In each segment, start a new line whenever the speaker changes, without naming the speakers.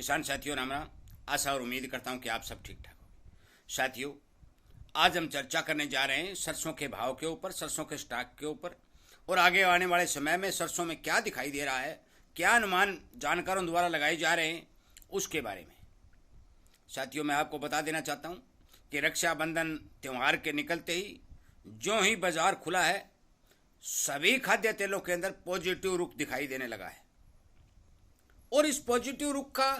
किसान साथियों राम राम। आशा और उम्मीद करता हूं कि आप सब ठीक ठाक हो। साथियों, आज हम चर्चा करने जा रहे हैं सरसों के भाव के ऊपर, सरसों के स्टॉक के ऊपर और आगे आने वाले समय में सरसों में क्या दिखाई दे रहा है, क्या अनुमान जानकारों द्वारा लगाए जा रहे हैं, उसके बारे में। साथियों, मैं आपको बता देना चाहता हूं कि रक्षाबंधन त्यौहार के निकलते ही जो ही बाजार खुला है, सभी खाद्य तेलों के अंदर पॉजिटिव रुख दिखाई देने लगा है। और इस पॉजिटिव रुख का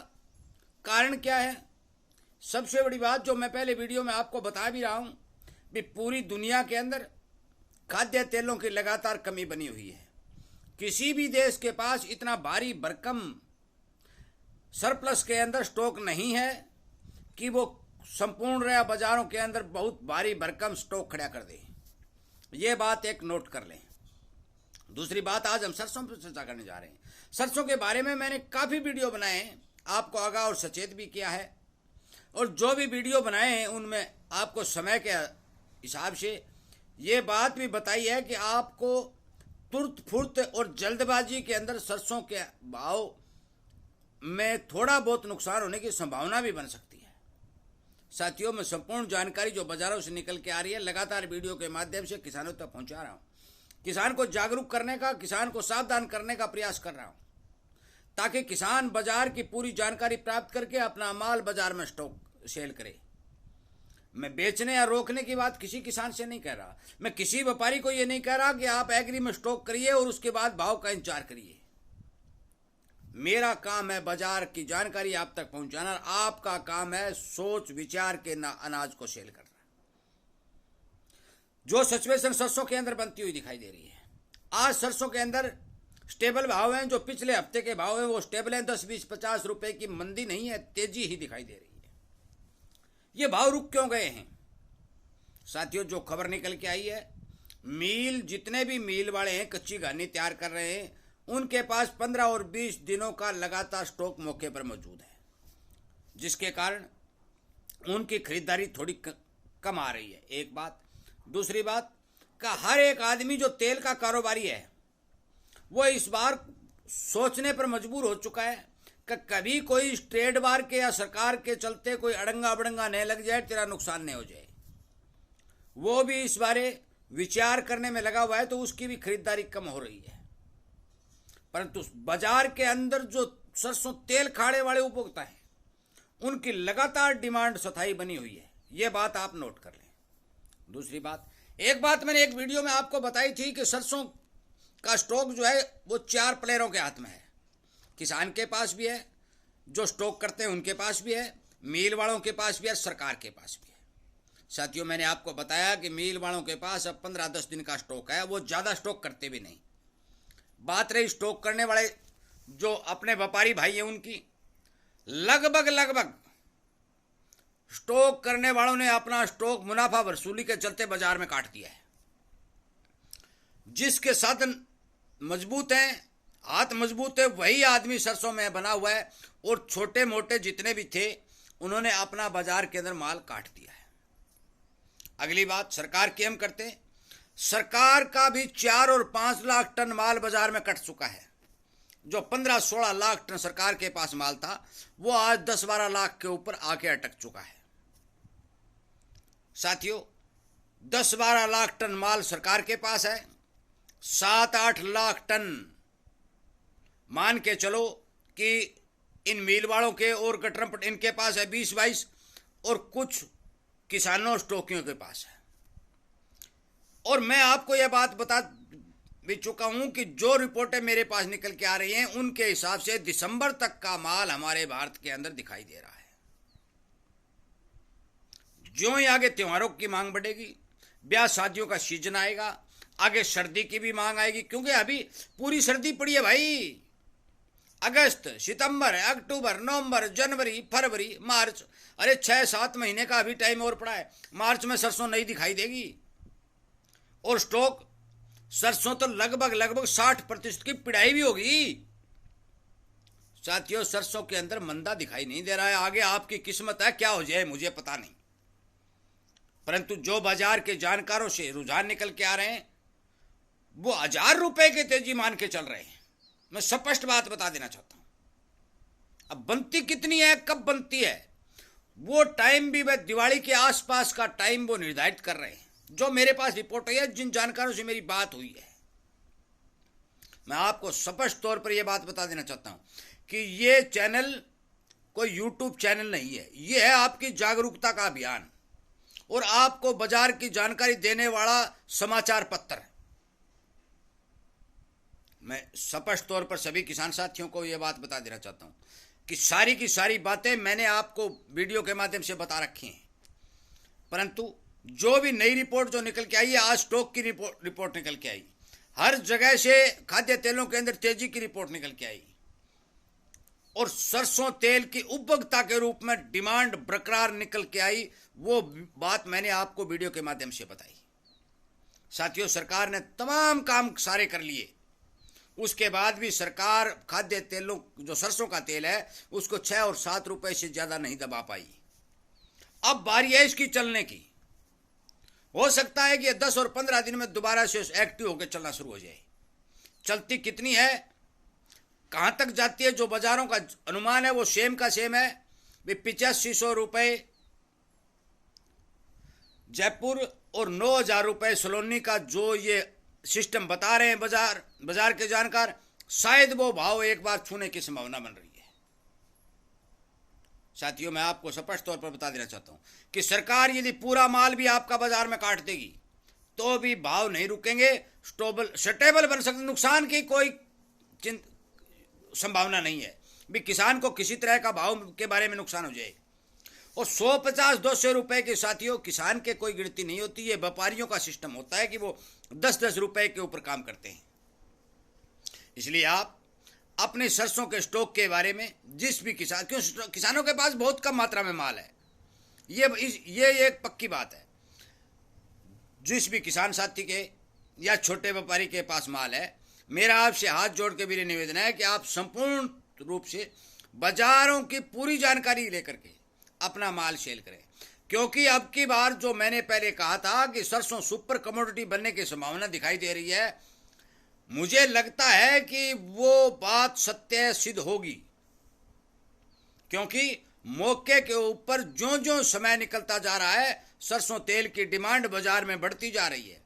कारण क्या है? सबसे बड़ी बात जो मैं पहले वीडियो में आपको बता भी रहा हूं कि पूरी दुनिया के अंदर खाद्य तेलों की लगातार कमी बनी हुई है। किसी भी देश के पास इतना भारी भरकम सरप्लस के अंदर स्टॉक नहीं है कि वो संपूर्ण बाजारों के अंदर बहुत भारी भरकम स्टॉक खड़ा कर दे। ये बात एक नोट कर लें। दूसरी बात, आज हम सरसों पर चर्चा करने जा रहे हैं। सरसों के बारे में मैंने काफ़ी वीडियो बनाए हैं, आपको आगाह और सचेत भी किया है, और जो भी वीडियो बनाए हैं उनमें आपको समय के हिसाब से ये बात भी बताई है कि आपको तुरंत फुर्त और जल्दबाजी के अंदर सरसों के भाव में थोड़ा बहुत नुकसान होने की संभावना भी बन सकती है। साथियों, मैं संपूर्ण जानकारी जो बाजारों से निकल के आ रही है लगातार वीडियो के माध्यम से किसानों तक पहुंचा रहा हूं। किसान को जागरूक करने का, किसान को सावधान करने का प्रयास कर रहा हूं, ताकि किसान बाजार की पूरी जानकारी प्राप्त करके अपना माल बाजार में स्टॉक सेल करे। मैं बेचने या रोकने की बात किसी किसान से नहीं कह रहा। मैं किसी व्यापारी को ये नहीं कह रहा कि आप एग्री में स्टॉक करिए और उसके बाद भाव का इंतजार करिए। मेरा काम है बाजार की जानकारी आप तक पहुंचाना, आपका काम है सोच विचार के अनाज को सेल करना। जो सिचुएशन सरसों के अंदर बनती हुई दिखाई दे रही है, आज सरसों के अंदर स्टेबल भाव हैं। जो पिछले हफ्ते के भाव हैं वो स्टेबल हैं। 10, 20, 50 रुपए की मंदी नहीं है, तेजी ही दिखाई दे रही है। ये भाव रुक क्यों गए हैं? साथियों, जो खबर निकल के आई है, मील जितने भी मील वाले हैं कच्ची घानी तैयार कर रहे हैं, उनके पास 15 और 20 दिनों का लगातार स्टॉक मौके पर मौजूद है, जिसके कारण उनकी खरीदारी थोड़ी कम आ रही है। एक बात। दूसरी बात का हर एक आदमी जो तेल का कारोबारी है वो इस बार सोचने पर मजबूर हो चुका है कि कभी कोई ट्रेड वार के या सरकार के चलते कोई अड़ंगा बड़ंगा नहीं लग जाए, तेरा नुकसान नहीं हो जाए। वो भी इस बारे विचार करने में लगा हुआ है, तो उसकी भी खरीदारी कम हो रही है। परंतु बाजार के अंदर जो सरसों तेल खाड़े वाले उपभोक्ता हैं उनकी लगातार डिमांड स्थायी बनी हुई है। ये बात आप नोट कर लें। दूसरी बात, एक बात मैंने एक वीडियो में आपको बताई थी कि सरसों का स्टॉक जो है वो 4 प्लेयरों के हाथ में है। किसान के पास भी है, जो स्टॉक करते हैं उनके पास भी है, मील वालों के पास भी है, सरकार के पास भी है। साथियों, मैंने आपको बताया कि मील वालों के पास अब 15-10 दिन का स्टॉक है, वो ज़्यादा स्टॉक करते भी नहीं। बात रही स्टॉक करने वाले जो अपने व्यापारी भाई हैं उनकी, लगभग स्टॉक करने वालों ने अपना स्टॉक मुनाफा वसूली के चलते बाजार में काट दिया है। जिसके साधन मजबूत हैं, हाथ मजबूत है, वही आदमी सरसों में बना हुआ है, और छोटे मोटे जितने भी थे उन्होंने अपना बाजार के अंदर माल काट दिया है। अगली बात, सरकार की हम करते हैं। सरकार का भी 4 और 5 लाख टन माल बाजार में कट चुका है। जो 15-16 लाख टन सरकार के पास माल था वो आज 10-12 लाख के ऊपर आके अटक चुका है। साथियों, 10-12 लाख टन माल सरकार के पास है, 7-8 लाख टन मान के चलो कि इन मील वालों के और गटरमपट इनके पास है 20-22, और कुछ किसानों स्टॉकियों के पास है। और मैं आपको यह बात बता भी चुका हूं कि जो रिपोर्टें मेरे पास निकल के आ रही हैं उनके हिसाब से दिसंबर तक का माल हमारे भारत के अंदर दिखाई दे रहा है। जो ही आगे त्योहारों की मांग बढ़ेगी, ब्याह शादियों का सीजन आएगा, आगे सर्दी की भी मांग आएगी, क्योंकि अभी पूरी सर्दी पड़ी है भाई। अगस्त, सितंबर, अक्टूबर, नवंबर, जनवरी, फरवरी, मार्च, अरे 6-7 महीने का अभी टाइम और पड़ा है। मार्च में सरसों नहीं दिखाई देगी, और स्टॉक सरसों तो लगभग 60% की पिड़ाई भी होगी। साथियों, सरसों के अंदर मंदा दिखाई नहीं दे रहा है। आगे आपकी किस्मत है, क्या हो जाए मुझे पता नहीं। परंतु जो बाजार के जानकारों से रुझान निकल के आ रहे हैं वो 1000 रुपए के तेजी मान के चल रहे हैं। मैं स्पष्ट बात बता देना चाहता हूं। अब बनती कितनी है, कब बनती है, वो टाइम भी वह दिवाली के आसपास का टाइम वो निर्धारित कर रहे हैं। जो मेरे पास रिपोर्ट है, जिन जानकारों से मेरी बात हुई है, मैं आपको स्पष्ट तौर पर यह बात बता देना चाहता हूं कि ये चैनल कोई यूट्यूब चैनल नहीं है, यह है आपकी जागरूकता का अभियान और आपको बाजार की जानकारी देने वाला समाचार पत्र। मैं स्पष्ट तौर पर सभी किसान साथियों को यह बात बता देना चाहता हूं कि सारी की सारी बातें मैंने आपको वीडियो के माध्यम से बता रखी हैं, परंतु जो भी नई रिपोर्ट जो निकल के आई है, आज स्टॉक की रिपोर्ट निकल के आई, हर जगह से खाद्य तेलों के अंदर तेजी की रिपोर्ट निकल के आई और सरसों तेल की उपभोक्ता के रूप में डिमांड बरकरार निकल के आई। वो बात मैंने आपको वीडियो के माध्यम से बताई। साथियों, सरकार ने तमाम काम सारे कर लिए, उसके बाद भी सरकार खाद्य तेलों, जो सरसों का तेल है, उसको 6 और 7 रुपए से ज्यादा नहीं दबा पाई। अब बारी है इसकी चलने की। हो सकता है कि 10 और 15 दिन में दोबारा से एक्टिव होकर चलना शुरू हो जाए। चलती कितनी है, कहां तक जाती है, जो बाजारों का अनुमान है वो सेम का सेम है। 8500 रुपए जयपुर और 9000 रुपए सलोनी का जो ये सिस्टम बता रहे हैं बाजार के जानकार, शायद वो भाव एक बार छूने की संभावना बन रही है। साथियों, मैं आपको स्पष्ट तौर पर बता देना चाहता हूं कि सरकार यदि पूरा माल भी आपका बाजार में काट देगी तो भी भाव नहीं रुकेंगे, स्टेबल बन सकते, नुकसान की कोई संभावना नहीं है भी किसान को किसी तरह का भाव के बारे में नुकसान हो जाए। और 150-200 रुपए के साथियों, किसान के कोई गिनती नहीं होती, है व्यापारियों का सिस्टम होता है कि वो 10-10 रुपए के ऊपर काम करते हैं। इसलिए आप अपने सरसों के स्टॉक के बारे में जिस भी किसानों के पास बहुत कम मात्रा में माल है, ये एक पक्की बात है। जिस भी किसान साथी के या छोटे व्यापारी के पास माल है, मेरा आपसे हाथ जोड़ के भी निवेदन है कि आप संपूर्ण रूप से बाजारों की पूरी जानकारी लेकर के अपना माल सेल करें, क्योंकि अब की बार जो मैंने पहले कहा था कि सरसों सुपर कमोडिटी बनने की संभावना दिखाई दे रही है, मुझे लगता है कि वो बात सत्य सिद्ध होगी, क्योंकि मौके के ऊपर ज्यों-ज्यों समय निकलता जा रहा है, सरसों तेल की डिमांड बाजार में बढ़ती जा रही है।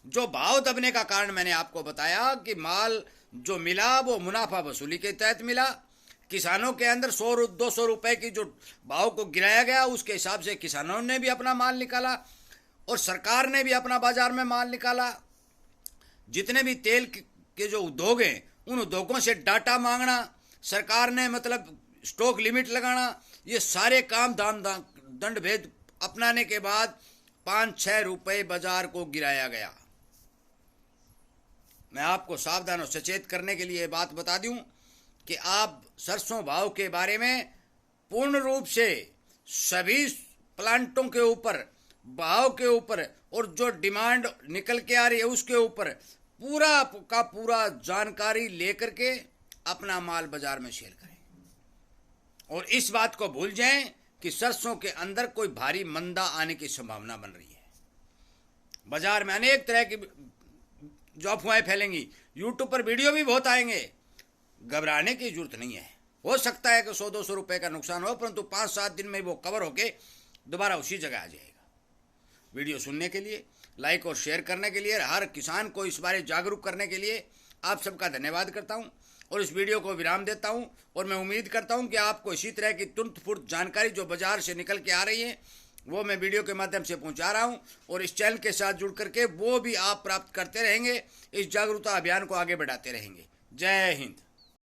जो भाव दबने का कारण मैंने आपको बताया कि माल जो मिला वो मुनाफा वसूली के तहत मिला। किसानों के अंदर 100-200 रुपए की जो भाव को गिराया गया, उसके हिसाब से किसानों ने भी अपना माल निकाला और सरकार ने भी अपना बाजार में माल निकाला। जितने भी तेल के जो उद्योग हैं, उन उद्योगों से डाटा मांगना, सरकार ने मतलब स्टॉक लिमिट लगाना, ये सारे काम दंड भेद अपनाने के बाद 5-6 रुपए बाजार को गिराया गया। मैं आपको सावधान और सचेत करने के लिए बात बता दूं कि आप सरसों भाव के बारे में पूर्ण रूप से सभी प्लांटों के ऊपर, भाव के ऊपर और जो डिमांड निकल के आ रही है उसके ऊपर पूरा का पूरा जानकारी लेकर के अपना माल बाजार में सेल करें। और इस बात को भूल जाएं कि सरसों के अंदर कोई भारी मंदा आने की संभावना बन रही है। बाजार में अनेक तरह की जो अफवाहें फैलेंगी, यूट्यूब पर वीडियो भी बहुत आएंगे, घबराने की जरूरत नहीं है। हो सकता है कि 100-200 रुपए का नुकसान हो, परंतु 5-7 दिन में वो कवर होके दोबारा उसी जगह आ जाएगा। वीडियो सुनने के लिए, लाइक और शेयर करने के लिए, हर किसान को इस बारे जागरूक करने के लिए आप सबका धन्यवाद करता हूं और इस वीडियो को विराम देता हूं। और मैं उम्मीद करता हूं कि आपको इसी तरह की तुरंत फुर्त जानकारी जो बाजार से निकल के आ रही है वो मैं वीडियो के माध्यम से पहुंचा रहा हूं और इस चैनल के साथ जुड़ करके वो भी आप प्राप्त करते रहेंगे, इस जागरूकता अभियान को आगे बढ़ाते रहेंगे। जय हिंद।